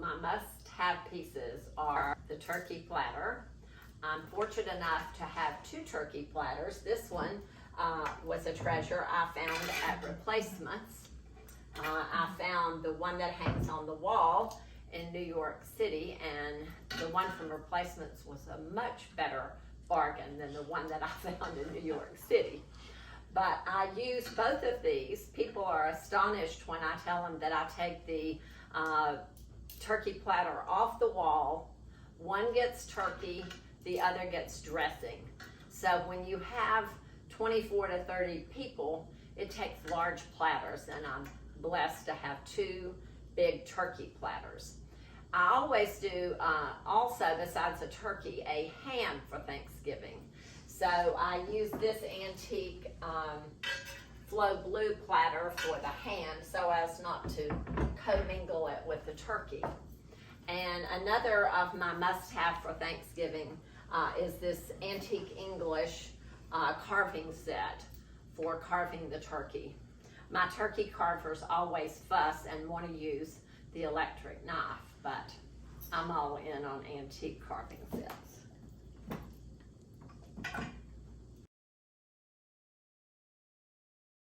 My must-have pieces are the turkey platter. I'm fortunate enough to have 2 turkey platters. This one was a treasure I found at replacements. I found the one that hangs on the wall in New York City, and the one from replacements was a much better bargain than the one that I found in New York City. But I use both of these. People are astonished when I tell them that I take the turkey platter off the wall. One gets turkey, the other gets dressing. So when you have 24 to 30 people, it takes large platters, and I'm blessed to have 2 big turkey platters. I always do, also besides a turkey, a ham for Thanksgiving. So I use this antique Flow Blue platter for the ham so as not to commingle it with the turkey. And another of my must-have for Thanksgiving is this antique English carving set for carving the turkey. My turkey carvers always fuss and want to use the electric knife, but I'm all in on antique carving sets.